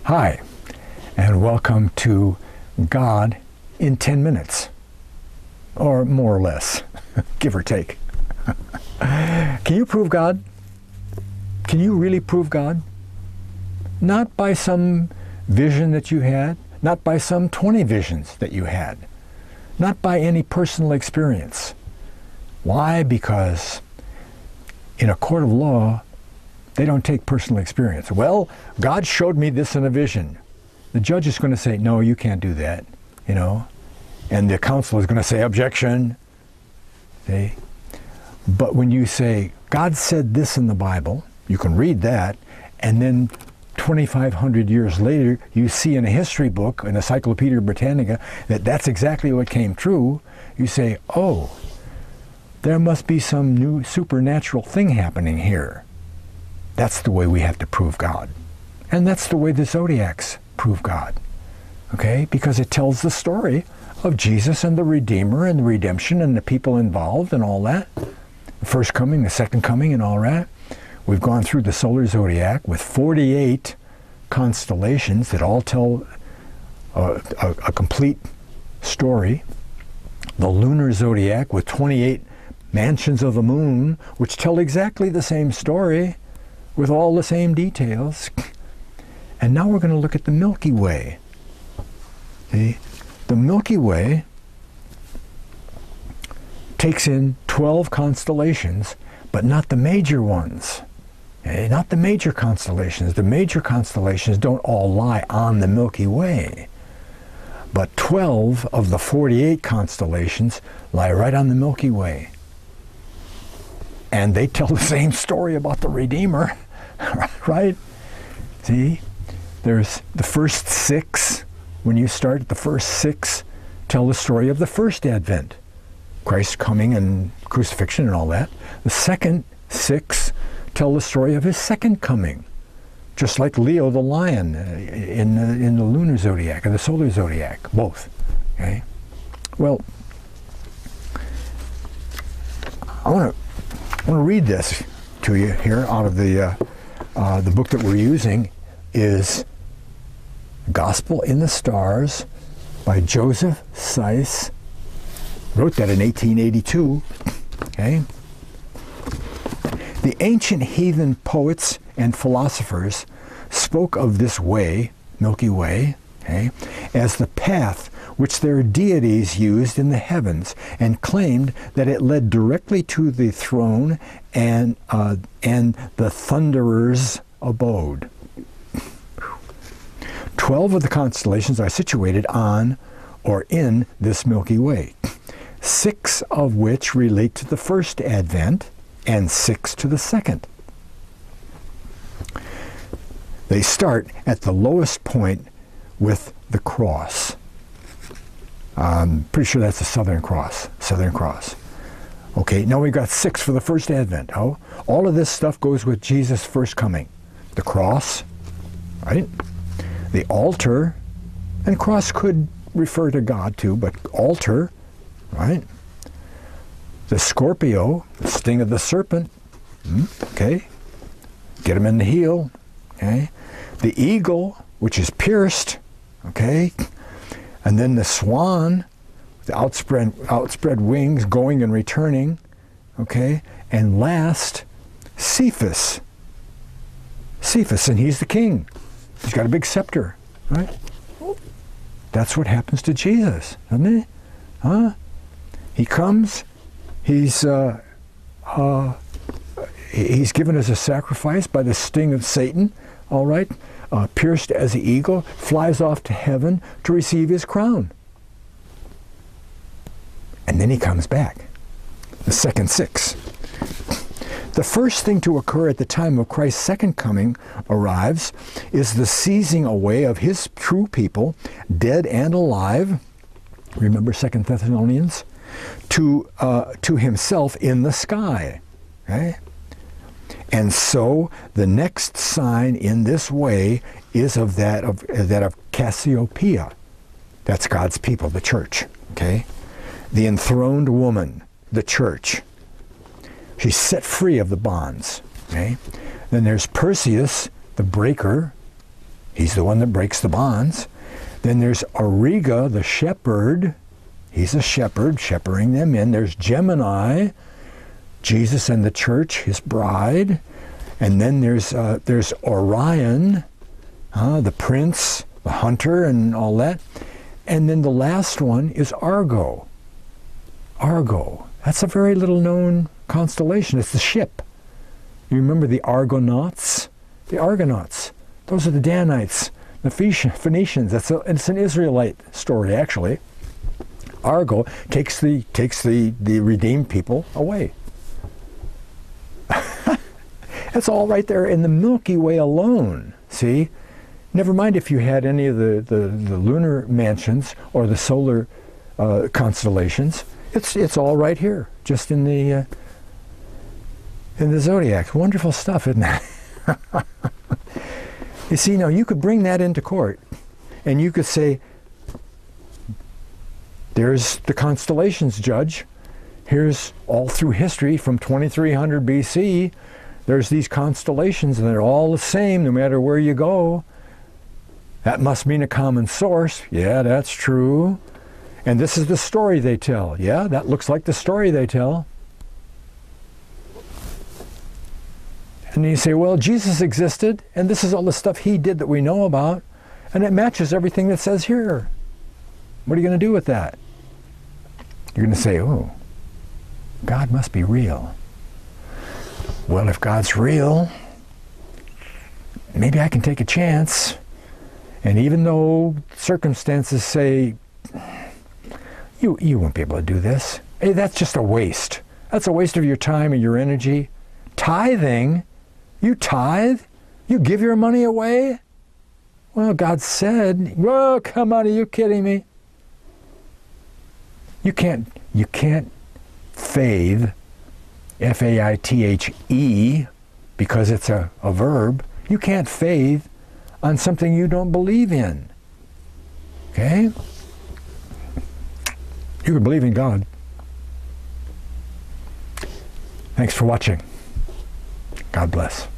Hi, and welcome to God in 10 minutes, or more or less, give or take. Can you prove God? Can you really prove God? Not by some vision that you had, not by some 20 visions that you had, not by any personal experience. Why? Because in a court of law, they don't take personal experience. Well, God showed me this in a vision. The judge is going to say, no, you can't do that, you know. And the counsel is going to say, objection. See? But when you say, God said this in the Bible, you can read that, and then 2,500 years later, you see in a history book, an Encyclopedia Britannica, that that's exactly what came true. You say, oh, there must be some new supernatural thing happening here. That's the way we have to prove God. And that's the way the zodiacs prove God. Okay? Because it tells the story of Jesus and the Redeemer and the redemption and the people involved and all that. The first coming, the second coming and all that. We've gone through the solar zodiac with 48 constellations that all tell a complete story. The lunar zodiac with 28 mansions of the moon, which tell exactly the same story with all the same details. And now we're going to look at the Milky Way. See? The Milky Way takes in 12 constellations, but not the major ones. Not the major constellations. The major constellations don't all lie on the Milky Way. But 12 of the 48 constellations lie right on the Milky Way. And they tell the same story about the Redeemer, right? See? There's the first 6. When you start, the first 6 tell the story of the first Advent. Christ's coming and crucifixion and all that. The second 6 tell the story of his second coming. Just like Leo the lion in the lunar zodiac and the solar zodiac, both. Okay? Well, I want to read this to you here out of the book that we're using is Gospel in the Stars by Joseph Seiss. Wrote that in 1882. Okay? The ancient heathen poets and philosophers spoke of this way, Milky Way, okay, as the path which their deities used in the heavens, and claimed that it led directly to the throne and the thunderer's abode. 12 of the constellations are situated on or in this Milky Way, 6 of which relate to the first Advent and 6 to the second. They start at the lowest point with the cross. I'm pretty sure that's the Southern Cross. Southern Cross. Okay, now we've got 6 for the first Advent. Oh, all of this stuff goes with Jesus' first coming. The cross, right? The altar, and cross could refer to God too, but altar, right? The Scorpio, the sting of the serpent, okay? Get him in the heel, okay? The eagle, which is pierced, okay? And then the swan, the outspread wings going and returning, okay? And last, Cephas. Cephas, and he's the king. He's got a big scepter, right? That's what happens to Jesus, doesn't he? Huh? He comes, he's given as a sacrifice by the sting of Satan, all right? Pierced as the eagle, flies off to heaven to receive his crown. And then he comes back. The second 6. The first thing to occur at the time of Christ's second coming arrives is the seizing away of his true people, dead and alive, remember 2 Thessalonians, to himself in the sky. Okay? And so the next sign in this way is that of Cassiopeia. That's God's people, the church. Okay? The enthroned woman, the church. She's set free of the bonds. Okay? Then there's Perseus, the breaker, He's the one that breaks the bonds. Then there's Auriga, the shepherd. He's a shepherd, shepherding them in. There's Gemini, Jesus and the church, his bride. And then there's Orion, the prince, the hunter, and all that. And then the last one is Argo. Argo. That's a very little known constellation. It's the ship. You remember the Argonauts? The Argonauts. Those are the Danites, the Phoenicians. It's an Israelite story, actually. Argo takes the redeemed people away. That's all right there in the Milky Way alone. See? Never mind if you had any of the lunar mansions or the solar constellations. It's all right here, just in the zodiacs. Wonderful stuff, isn't it? You see, now you could bring that into court, and you could say, there's the constellations, Judge. Here's all through history from 2300 BC. There's these constellations, and they're all the same no matter where you go. That must mean a common source. Yeah, that's true. And this is the story they tell. Yeah, that looks like the story they tell. And you say, well, Jesus existed, and this is all the stuff he did that we know about, and it matches everything that says here. What are you going to do with that? You're going to say, oh, God must be real. Well, if God's real, maybe I can take a chance. And even though circumstances say, you won't be able to do this. Hey, that's just a waste. That's a waste of your time and your energy. Tithing? You tithe? You give your money away? Well, God said, whoa, come on, are you kidding me? You can't faith, F-A-I-T-H-E, because it's a verb. You can't faith on something you don't believe in. Okay? You can believe in God. Thanks for watching. God bless.